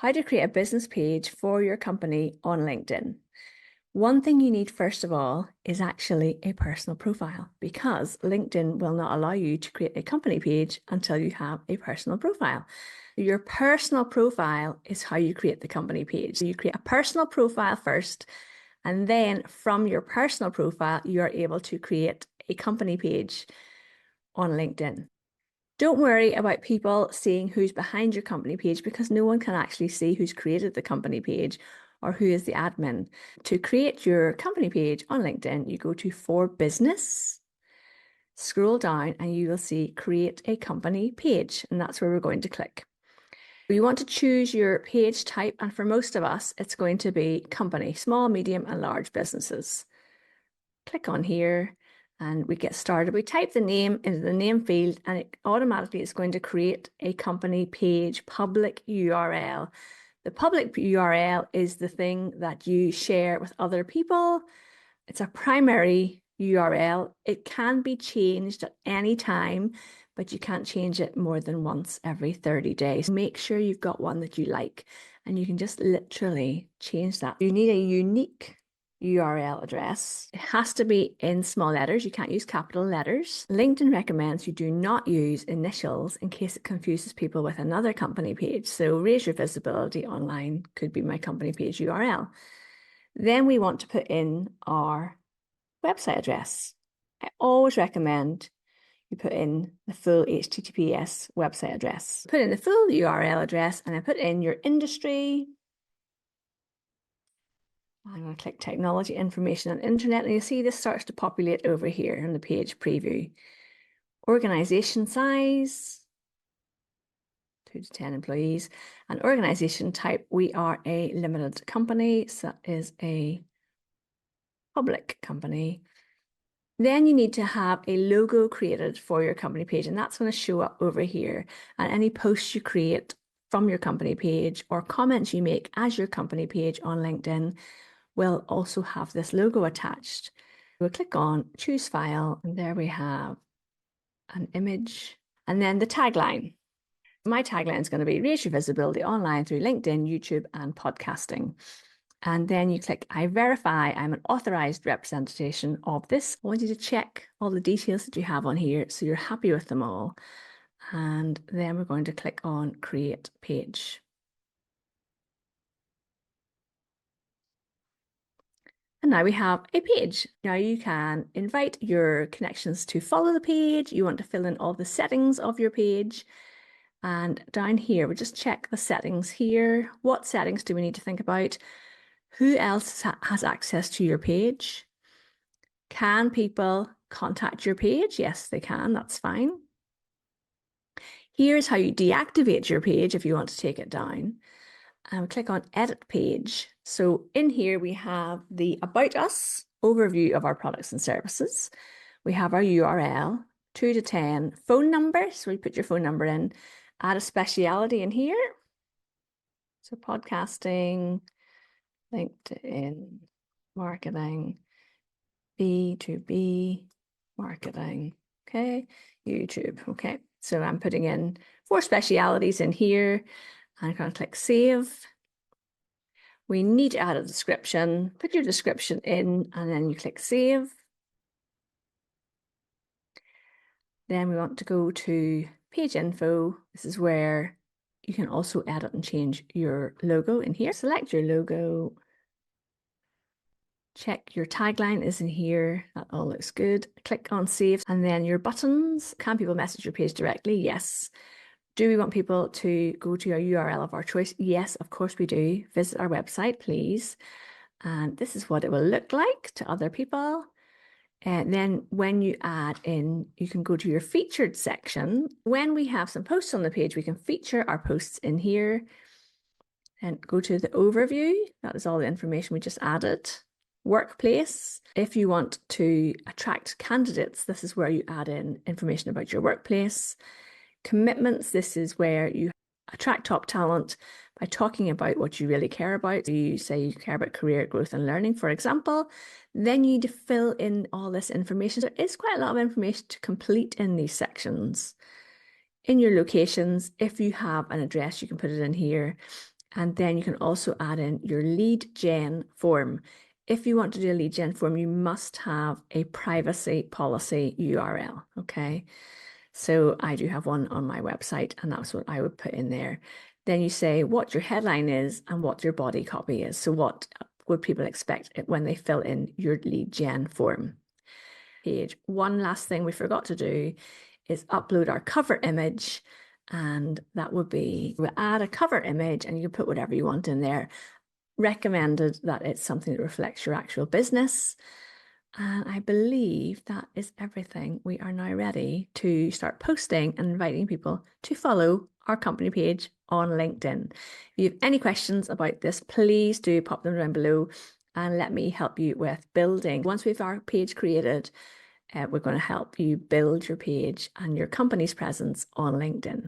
How to create a business page for your company on LinkedIn. One thing you need first of all is actually a personal profile, because LinkedIn will not allow you to create a company page until you have a personal profile. Your personal profile is how you create the company page. So you create a personal profile first, and then from your personal profile, you are able to create a company page on LinkedIn. Don't worry about people seeing who's behind your company page, because no one can actually see who's created the company page or who is the admin. To create your company page on LinkedIn, you go to For Business, scroll down, and you will see Create a Company Page, and that's where we're going to click. You want to choose your page type, and for most of us, it's going to be company, small, medium, and large businesses. Click on here and we get started. We type the name into the name field and it automatically is going to create a company page public URL. The public URL is the thing that you share with other people. It's a primary URL. It can be changed at any time, but you can't change it more than once every 30 days. Make sure you've got one that you like, and you can just literally change that. You need a unique URL address. It has to be in small letters. You can't use capital letters. LinkedIn recommends you do not use initials in case it confuses people with another company page. So Raise Your Visibility Online could be my company page URL. Then we want to put in our website address. I always recommend you put in the full HTTPS website address. Put in the full URL address and then put in your industry. I'm going to click Technology, Information and Internet, and you see this starts to populate over here in the page preview. Organization size, 2 to 10 employees, and organization type, we are a limited company, so that is a public company. Then you need to have a logo created for your company page, and that's going to show up over here. And any posts you create from your company page or comments you make as your company page on LinkedIn will also have this logo attached. We'll click on Choose File, and there we have an image. And then the tagline. My tagline is going to be Raise Your Visibility Online through LinkedIn, YouTube, and podcasting. And then you click I verify I'm an authorized representation of this. I want you to check all the details that you have on here so you're happy with them all. And then we're going to click on Create Page. And now we have a page. Now you can invite your connections to follow the page. You want to fill in all the settings of your page. And down here, we just check the settings here. What settings do we need to think about? Who else has access to your page? Can people contact your page? Yes, they can. That's fine. Here's how you deactivate your page if you want to take it down. And click on Edit Page. So in here we have the About Us overview of our products and services. We have our URL, 2 to 10, phone number. So we put your phone number in, add a specialty in here. So podcasting, LinkedIn, marketing, B2B, marketing, okay, YouTube, okay. So I'm putting in 4 specialities in here. I'm going to click Save. We need to add a description. Put your description in and then you click Save. Then we want to go to Page Info. This is where you can also edit and change your logo in here. Select your logo. Check your tagline is in here. That all looks good. Click on Save. And then your buttons. Can people message your page directly? Yes. Do we want people to go to our URL of our choice? Yes, of course we do. Visit our website, please. And this is what it will look like to other people. And then when you add in, you can go to your featured section. When we have some posts on the page, we can feature our posts in here and go to the overview. That is all the information we just added. Workplace. If you want to attract candidates, this is where you add in information about your workplace. Commitments, this is where you attract top talent by talking about what you really care about. You say you care about career growth and learning, for example. Then you need to fill in all this information. There is quite a lot of information to complete in these sections. In your locations, if you have an address, you can put it in here. And then you can also add in your lead gen form. If you want to do a lead gen form, you must have a privacy policy URL, okay? So I do have one on my website, and that's what I would put in there. Then you say what your headline is and what your body copy is. So what would people expect when they fill in your lead gen form page? One last thing we forgot to do is upload our cover image. And that would be, we'll add a cover image and you can put whatever you want in there. Recommended that it's something that reflects your actual business. And I believe that is everything. We are now ready to start posting and inviting people to follow our company page on LinkedIn. If you have any questions about this, please do pop them down below and let me help you with building. Once we have our page created, we're going to help you build your page and your company's presence on LinkedIn.